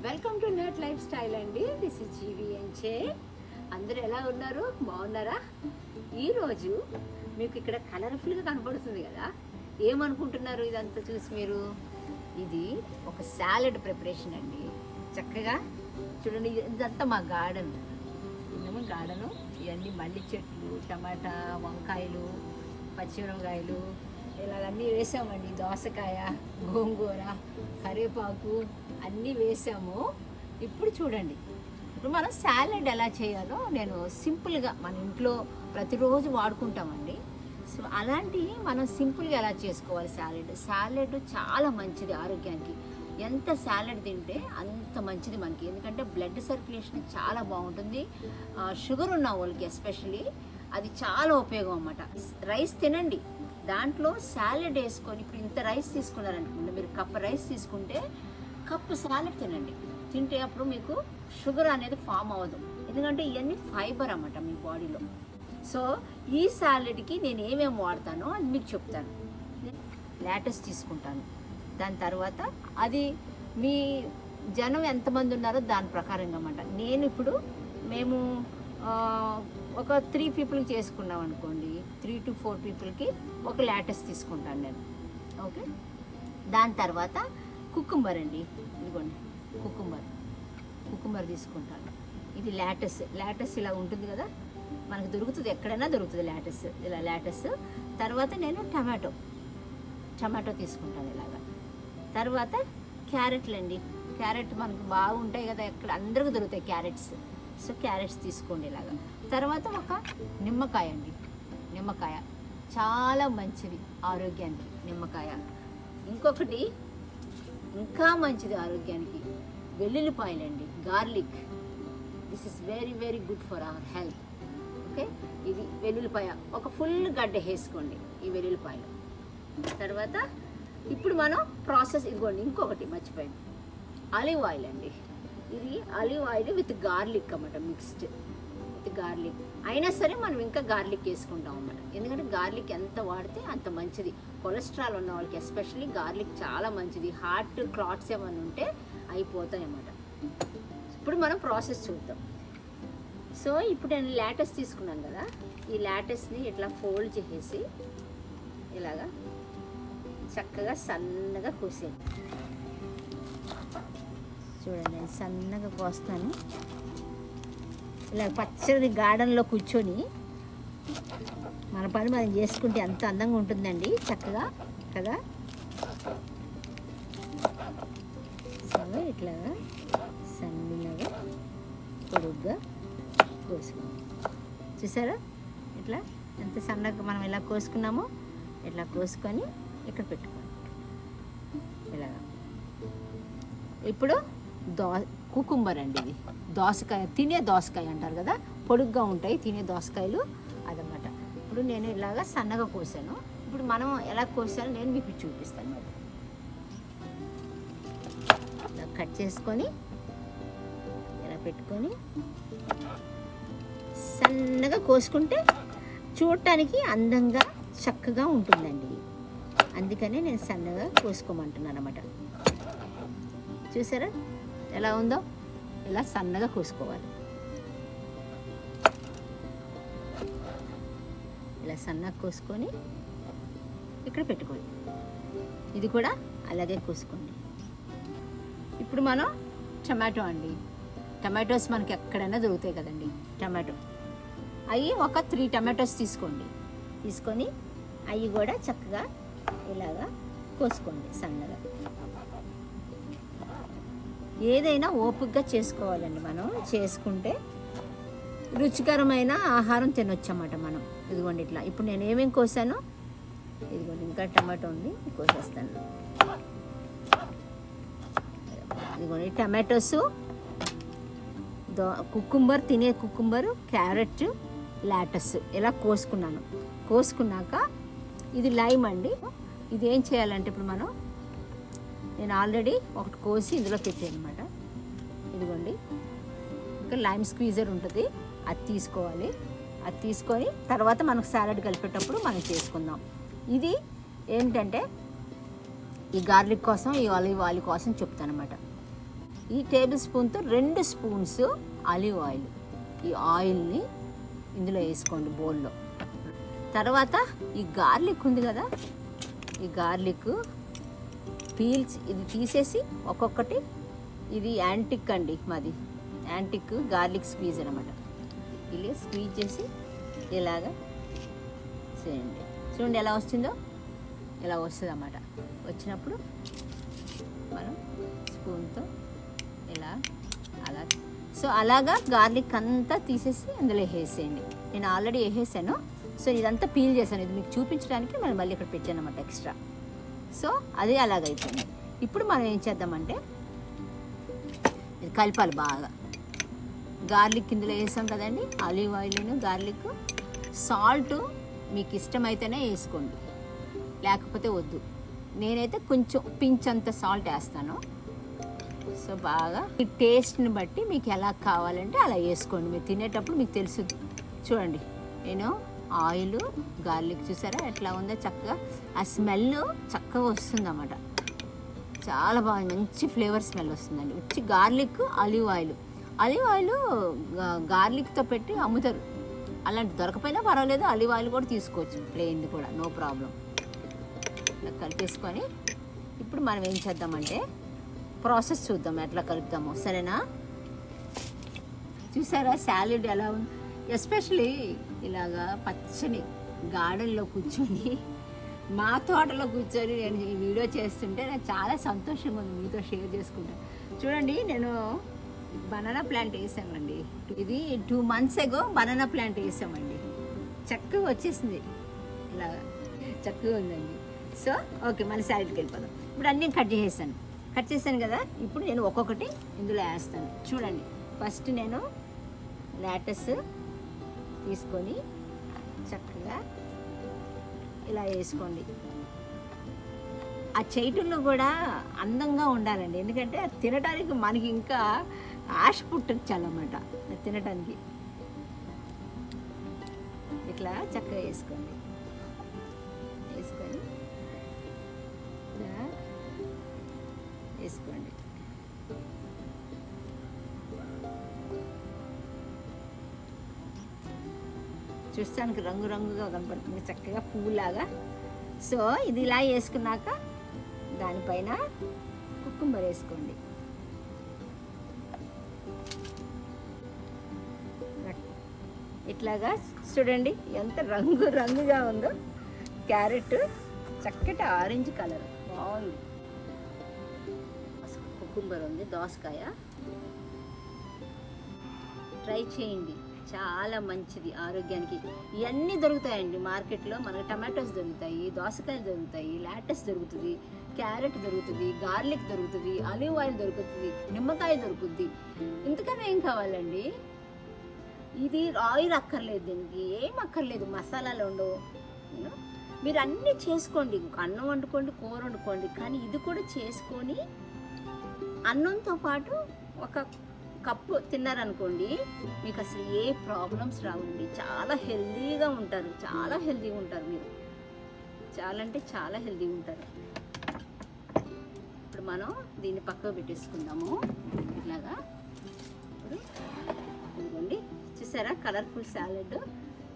Welcome to nut lifestyle అండి. This is జీవీఎన్చే. అందరూ ఎలా ఉన్నారు? బాగున్నారా? ఈరోజు మీకు ఇక్కడ కలర్ఫుల్గా కనపడుతుంది కదా, ఏమనుకుంటున్నారు ఇదంతా చూసి మీరు? ఇది ఒక సాలెడ్ ప్రిపరేషన్ అండి. చక్కగా చూడండి, ఇదంతా మా గార్డెన్. ఇదేమో గార్డెను. ఇవన్నీ మల్లి చెట్లు, టమాటా, వంకాయలు, పచ్చిమిరపకాయలు ఇలాగన్నీ వేసామండి. దోసకాయ, గోంగూర, కరివేపాకు అన్నీ వేసాము. ఇప్పుడు చూడండి, ఇప్పుడు మనం సాలెడ్ ఎలా చేయాలో నేను సింపుల్గా మన ఇంట్లో ప్రతిరోజు వాడుకుంటామండి. సో అలాంటి మనం సింపుల్గా ఎలా చేసుకోవాలి సాలెడ్ చాలా మంచిది ఆరోగ్యానికి. ఎంత సాలెడ్ తింటే అంత మంచిది మనకి, ఎందుకంటే బ్లడ్ సర్క్యులేషన్ చాలా బాగుంటుంది. షుగర్ ఉన్న వాళ్ళకి ఎస్పెషల్లీ అది చాలా ఉపయోగం అన్నమాట. రైస్ తినండి, దాంట్లో సాలెడ్ వేసుకొని, ఇప్పుడు ఇంత రైస్ తీసుకున్నారనుకోండి, మీరు కప్పు రైస్ తీసుకుంటే కప్పు సాలెడ్ తినండి. తింటే అప్పుడు మీకు షుగర్ అనేది ఫామ్ అవ్వదు, ఎందుకంటే ఇవన్నీ ఫైబర్ అన్నమాట మీ బాడీలో. సో ఈ సాలెడ్కి నేను ఏమేమి వాడతానో అది మీకు చెప్తాను. లాటస్ తీసుకుంటాను, దాని తర్వాత అది మీ జనం ఎంతమంది ఉన్నారో దాని ప్రకారంగా అన్నమాట. నేను ఇప్పుడు మేము ఒక 3 పీపుల్కి చేసుకున్నాం అనుకోండి, 3 to 4 పీపుల్కి ఒక లాటస్ తీసుకుంటాను నేను. ఓకే, దాని తర్వాత కుకుంబర్ అండి, ఇదిగోండి కుకుంబర్ తీసుకుంటాను. ఇది లాటస్ ఇలా ఉంటుంది కదా, మనకు దొరుకుతుంది, ఎక్కడైనా దొరుకుతుంది లాటస్. తర్వాత నేను టమాటో తీసుకుంటాను ఇలాగా. తర్వాత క్యారెట్లు అండి, క్యారెట్ మనకు బాగుంటాయి కదా, ఎక్కడ అందరికీ దొరుకుతాయి క్యారెట్స్. సో క్యారెట్స్ తీసుకోండి ఇలాగా. తర్వాత ఒక నిమ్మకాయ అండి, నిమ్మకాయ చాలా మంచిది ఆరోగ్యానికి నిమ్మకాయ. ఇంకొకటి ఇంకా మంచిది ఆరోగ్యానికి వెల్లుల్లిపాయలండి, garlic. This is very very good for our health. Okay, ఇది వెల్లుల్లిపాయ ఒక ఫుల్ గడ్డ వేసుకోండి ఈ వెల్లుల్లిపాయలు. తర్వాత ఇప్పుడు మనం ప్రాసెస్, ఇదిగోండి ఇంకొకటి మర్చిపోయింది, ఆలివ్ ఆయిల్ అండి. ఇది ఆలివ్ ఆయిల్ విత్ గార్లిక్ అన్నమాట, మిక్స్డ్ విత్ గార్లిక్. అయినా సరే మనం ఇంకా గార్లిక్ వేసుకుంటాం అన్నమాట, ఎందుకంటే గార్లిక్ ఎంత వాడితే అంత మంచిది. కొలెస్ట్రాల్ ఉన్న వాళ్ళకి ఎస్పెషల్లీ గార్లిక్ చాలా మంచిది. హార్ట్ క్లాట్స్ ఏమైనా ఉంటే అయిపోతాయి అన్నమాట. ఇప్పుడు మనం ప్రాసెస్ చూద్దాం. సో ఇప్పుడు నేను లాటస్ తీసుకున్నాను కదా, ఈ లాటస్ని ఇట్లా ఫోల్డ్ చేసేసి ఇలాగా చక్కగా సన్నగా కోసేయండి. చూడండి, నేను సన్నగా కోస్తాను. ఇలా పచ్చడి గార్డెన్లో కూర్చొని మన పని మనం చేసుకుంటే ఎంత అందంగా ఉంటుందండి, చక్కగా కదా. సో ఇట్లాగా సన్నగా పొడుగ్గా కోసుకున్నాం, చూసారా? ఇట్లా ఎంత సన్నగా మనం ఇలా కోసుకున్నామో ఇట్లా కోసుకొని ఇక్కడ పెట్టుకోండి ఇలాగా. ఇప్పుడు కుకుంబర్ అండి, ఇది దోసకాయ, తినే దోసకాయ అంటారు కదా, పొడుగ్గా ఉంటాయి తినే దోసకాయలు, అదనమాట. ఇప్పుడు నేను ఇలాగా సన్నగా కోసాను. ఇప్పుడు మనం ఎలా కోసానో నేను మీకు చూపిస్తాను. మరి ఇలా కట్ చేసుకొని ఇలా పెట్టుకొని సన్నగా కోసుకుంటే చూడటానికి అందంగా చక్కగా ఉంటుందండి. అందుకనే నేను సన్నగా కోసుకోమంటున్నాను అన్నమాట. చూసారా ఎలా ఉందో? ఇలా సన్నగా కోసుకోవాలి. ఇలా సన్నగా కోసుకొని ఇక్కడ పెట్టుకోండి. ఇది కూడా అలాగే కోసుకోండి. ఇప్పుడు మనం టమాటో అండి, టమాటోస్ మనకి ఎక్కడైనా దొరుకుతాయి కదండి టమాటో. అవి ఒక 3 టమాటోస్ తీసుకొని అవి కూడా చక్కగా ఇలాగా కోసుకోండి సన్నగా. ఏదైనా ఓపికగా చేసుకోవాలండి, మనం చేసుకుంటే రుచికరమైన ఆహారం తినొచ్చు అన్నమాట మనం. ఇదిగోండి ఇట్లా. ఇప్పుడు నేను ఏమేమి కోసానో ఇదిగోండి, ఇంకా టమాటో ఉంది, కోసేస్తాను. ఇదిగోండి టమాటోస్, కుకుంబర్, తినే కుకుంబరు, క్యారెట్, లాటస్ ఇలా కోసుకున్నాక ఇది లైమ్ అండి. ఇది ఏం చేయాలంటే ఇప్పుడు నేను ఆల్రెడీ ఒకటి కోసి ఇందులో పెట్టాను అనమాట. ఇదిగోండి, ఇంకా లైమ్ స్క్వీజర్ ఉంటుంది, అది తీసుకోవాలి. అది తీసుకొని తర్వాత మనకు సాలడ్ కలిపేటప్పుడు మనం చేసుకుందాం. ఇది ఏంటంటే ఈ గార్లిక్ కోసం, ఈ ఆలివ్ ఆయిల్ కోసం చెప్తాను అనమాట. ఈ టేబుల్ స్పూన్తో 2 స్పూన్స్ ఆలివ్ ఆయిల్, ఈ ఆయిల్ని ఇందులో వేసుకోండి బౌల్లో. తర్వాత ఈ గార్లిక్ ఉంది కదా, ఈ గార్లిక్ పీల్స్ ఇది తీసేసి ఒక్కొక్కటి, ఇది యాంటిక్ అండి మాది, యాంటిక్ గార్లిక్ స్క్వీజ్ అనమాట. ఇలా స్క్వీజ్ చేసి ఇలాగా చేయండి. చూడండి ఎలా వస్తుందో, ఇలా వస్తుంది అన్నమాట. వచ్చినప్పుడు మనం స్పూన్తో ఇలా అలా, సో అలాగా గార్లిక్ అంతా తీసేసి అందులో వేసేయండి. నేను ఆల్రెడీ వేసేసాను, సో ఇదంతా పీల్ చేశాను. ఇది మీకు చూపించడానికి మనం మళ్ళీ ఇక్కడ పెట్టాను అన్నమాట ఎక్స్ట్రా. సో అది అలాగైపోయింది. ఇప్పుడు మనం ఏం చేద్దామంటే ఇది కలపాలి బాగా. గార్లిక్ ఇందులో వేసాం కదండి, ఆలివ్ ఆయిల్ను గార్లిక్. సాల్ట్ మీకు ఇష్టమైతేనే వేసుకోండి, లేకపోతే వద్దు. నేనైతే కొంచెం పించ్ అంత సాల్ట్ వేస్తాను. సో బాగా ఈ టేస్ట్ని బట్టి మీకు ఎలా కావాలంటే అలా వేసుకోండి. మీరు తినేటప్పుడు మీకు తెలుసుద్ది. చూడండి, నేను ఆయిల్ గార్లిక్ చూసారా ఎట్లా ఉందో, చక్కగా ఆ స్మెల్ చక్కగా వస్తుంది అన్నమాట. చాలా బాగుంది, మంచి ఫ్లేవర్ స్మెల్ వస్తుందండి. వచ్చి గార్లిక్ ఆలివ్ ఆయిల్ గార్లిక్తో పెట్టి అమ్ముతారు. అలాంటి దొరకపోయినా పర్వాలేదు, ఆలివ్ ఆయిల్ కూడా తీసుకోవచ్చు, ప్లెయిన్ది కూడా, నో ప్రాబ్లం. ఇలా కలిపేసుకొని ఇప్పుడు మనం ఏం చేద్దామంటే ప్రాసెస్ చూద్దాం ఎట్లా కలుపుతామో, సరేనా? చూసారా సాలెడ్ ఎలా ఉంది? ఎస్పెషలీ ఇలాగా పచ్చని గార్డెన్లో కూర్చొని, మా తోటలో కూర్చొని నేను ఈ వీడియో చేస్తుంటే నాకు చాలా సంతోషంగా ఉంది మీతో షేర్ చేసుకుంటాను. చూడండి, నేను బనానా ప్లాంట్ వేసామండి. ఇది 2 months ago బనానా ప్లాంట్ వేసామండి. చక్కగా వచ్చేసింది, ఇలా చక్కగా ఉందండి. సో ఓకే, మన సాలెడ్కి వెళ్ళిపోదాం. ఇప్పుడు అన్నీ కట్ చేసాను కదా. ఇప్పుడు నేను ఒక్కొక్కటి ఇందులో వేస్తాను. చూడండి, ఫస్ట్ నేను లాటస్ తీసుకొని చక్కగా ఇలా వేసుకోండి. ఆ చేయటంలో కూడా అందంగా ఉండాలండి, ఎందుకంటే తినడానికి మనకి ఇంకా ఆశ పుట్టచ్చాలన్నమాట తినటానికి. ఇట్లా చక్కగా వేసుకోండి. వేసుకొని వేసుకోండి. చూస్తానికి రంగురంగుగా కనపడుతుంది, చక్కగా పువ్వులాగా. సో ఇది ఇలా వేసుకున్నాక దానిపైన కుకుంబర్ వేసుకోండి. ఇట్లాగా చూడండి ఎంత రంగుగా ఉందో. క్యారెట్ చక్కటి ఆరెంజ్ కలర్ బాగుంది. కుకుంబర్ ఉంది, దోసకాయ. ట్రై చేయండి, చాలా మంచిది ఆరోగ్యానికి. ఇవన్నీ దొరుకుతాయండి మార్కెట్లో. మనకు టమాటోస్ దొరుకుతాయి, దోసకాయలు దొరుకుతాయి, లాటస్ దొరుకుతుంది, క్యారెట్ దొరుకుతుంది, గార్లిక్ దొరుకుతుంది, ఆలివ్ ఆయిల్ దొరుకుతుంది, నిమ్మకాయ దొరుకుతుంది. ఇంతకన్నా ఏం కావాలండి? ఇది ఆయిల్ అక్కర్లేదు, దీనికి ఏం అక్కర్లేదు, మసాలాలు ఉండవు. మీరు అన్నీ చేసుకోండి, అన్నం వండుకోండి, కూర వండుకోండి, కానీ ఇది కూడా చేసుకొని అన్నంతో పాటు ఒక కప్పు తిన్నారనుకోండి, మీకు అసలు ఏ ప్రాబ్లమ్స్ రావండి. చాలా హెల్దీగా ఉంటారు, మీరు చాలా అంటే చాలా హెల్దీగా ఉంటారు. ఇప్పుడు మనం దీన్ని పక్కకు పెట్టేసుకుందాము. ఇట్లాగా ఇప్పుడు ఇదిగోండి, చూసారా కలర్ఫుల్ సాలెడ్.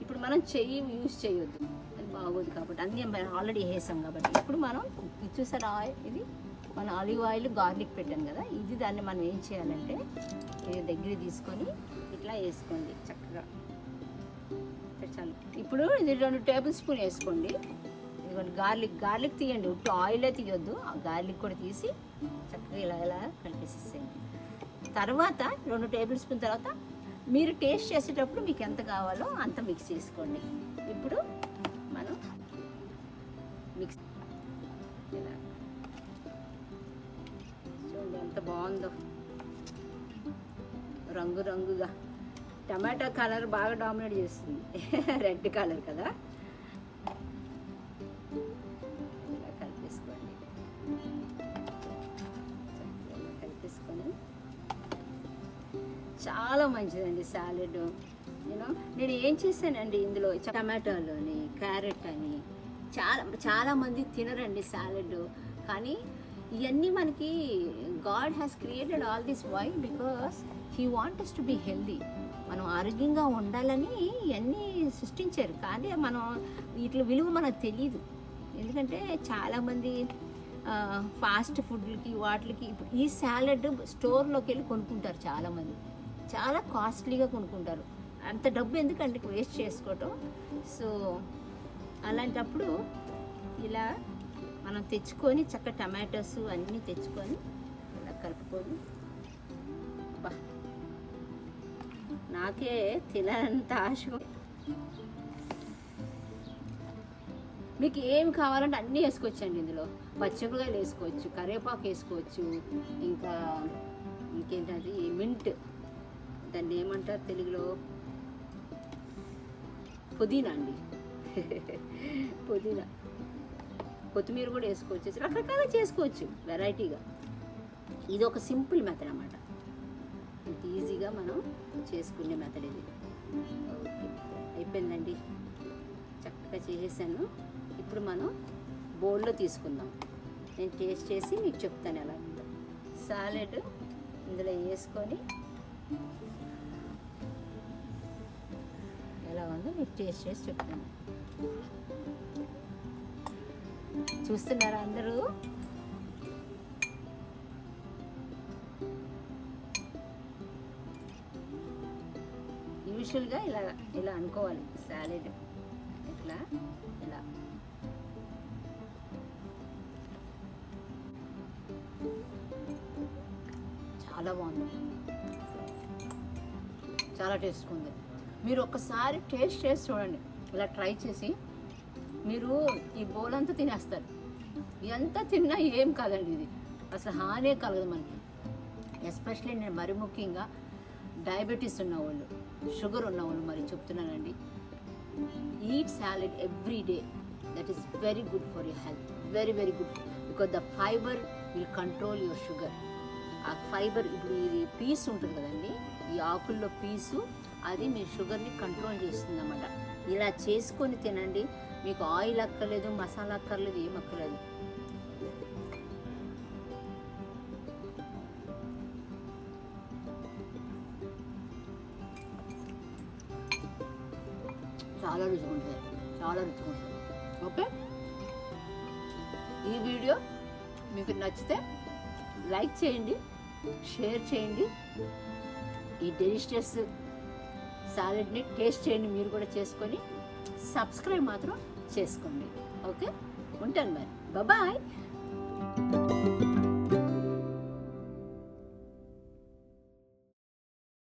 ఇప్పుడు మనం చెయ్యి యూజ్ చేయొద్దు, అది బాగోదు కాబట్టి, అన్నీ ఆల్రెడీ వేసాం కాబట్టి. ఇప్పుడు మనం ఇది చూసారా, ఇది మన ఆలివ్ ఆయిల్ గార్లిక్ పెట్టాను కదా, ఇది దాన్ని మనం ఏం చేయాలంటే ఇది దగ్గర తీసుకొని ఇట్లా వేసుకోండి చక్కగా. చాలు. ఇప్పుడు ఇది 2 టేబుల్ స్పూన్ వేసుకోండి. ఇదిగోండి గార్లిక్ తీయండి, ఉట్టు ఆయిలే తీయొద్దు, ఆ గార్లిక్ కూడా తీసి చక్కగా ఇలా కలిపేసేసేయండి. తర్వాత 2 టేబుల్ స్పూన్ తర్వాత మీరు టేస్ట్ చేసేటప్పుడు మీకు ఎంత కావాలో అంత మిక్స్ చేసుకోండి. ఇప్పుడు మనం మిక్స్ ఇలా చూడండి ఎంత బాగుందో, రంగుగా. టమాటా కలర్ బాగా డామినేట్ చేస్తుంది, రెడ్ కలర్ కదా. ఇలా కలిపేసుకోండి. చాలా మంచిదండి సాలెడ్. నేను ఏం చేశానండి ఇందులో టమాటోలోని క్యారెట్ అని చాలా మంది తినరండి సాలెడ్, కానీ ఇవన్నీ మనకి god has created all this why because he want us to be healthy. మనం ఆరోగ్యంగా ఉండాలని ఇవన్నీ సృష్టించారు, కానీ మనం వీటి విలువ మనకు తెలియదు. ఎందుకంటే చాలామంది ఫాస్ట్ ఫుడ్లకి వాటికి ఇప్పుడు ఈ సాలడ్ స్టోర్లోకి వెళ్ళి కొనుక్కుంటారు చాలామంది, చాలా కాస్ట్లీగా కొనుక్కుంటారు. అంత డబ్బు ఎందుకంటే వేస్ట్ చేసుకోవటం. సో అలాంటప్పుడు ఇలా మనం తెచ్చుకొని చక్కగా టమాటోస్ అన్నీ తెచ్చుకొని ఇలా కలుపుకొని, బా నాకే తినంత ఆశ. మీకు ఏం కావాలంటే అన్నీ వేసుకోవచ్చండి. ఇందులో పచ్చిమిరపకాయలు వేసుకోవచ్చు, కరివేపాకు వేసుకోవచ్చు, ఇంకా ఇంకేంటది మింట్, దాన్ని ఏమంటారు తెలుగులో, పుదీనా అండి పుదీనా, కొత్తిమీర కూడా వేసుకోవచ్చు, రకరకాలుగా చేసుకోవచ్చు వెరైటీగా. ఇది ఒక సింపుల్ మెథడ్ అన్నమాట, ఇంత ఈజీగా మనం చేసుకునే మెథడ్ ఇది. ఓకే, అయిపోయిందండి, చక్కగా చేసేసాను. ఇప్పుడు మనం బౌల్లో తీసుకుందాం. నేను టేస్ట్ చేసి మీకు చెప్తాను ఎలా ఉందో. సాలెడ్ ఇందులో వేసుకొని ఎలా ఉందో మీకు టేస్ట్ చేసి చెప్తాను. చూస్తున్నారా అందరూ? యూజువల్గా ఇలా అనుకోవాలి, సాలెడ్ ఇట్లా ఇలా. చాలా బాగుంది, చాలా టేస్ట్గా ఉంది. మీరు ఒక్కసారి టేస్ట్ చేసి చూడండి, ఇలా ట్రై చేసి మీరు ఈ బౌల్ అంతా తినేస్తారు. ఎంత తిన్నా ఏం కాదండి, ఇది అసలు హానే కలగదు మనకి. ఎస్పెషల్లీ నేను మరి ముఖ్యంగా డయాబెటీస్ ఉన్నవాళ్ళు, షుగర్ ఉన్నవాళ్ళు మరి చెప్తున్నానండి, eat salad every day. That is very good for your health, very very good, because the fibre will control your sugar. ఆ ఫైబర్ ఇప్పుడు ఇది పీస్ ఉంటుంది కదండి, ఈ ఆకుల్లో పీసు, అది మీ షుగర్ని కంట్రోల్ చేస్తుంది అన్నమాట. ఇలా చేసుకొని తినండి, మీకు ఆయిల్ అక్కర్లేదు, మసాలా అక్కర్లేదు, ఏం అక్కర్లేదు. చాలా రుచిగా ఉంటుంది, చాలా రుచిగా ఉంటుంది. ఓకే, ఈ వీడియో మీకు నచ్చితే లైక్ చేయండి, షేర్ చేయండి. ఈ డెలిషియస్ సాలెడ్ని టేస్ట్ చేయండి, మీరు కూడా చేసుకొని సబ్స్క్రైబ్ మాత్రం చేసుకోండి. ఓకే, ఉంటాను మరి, బాయ్.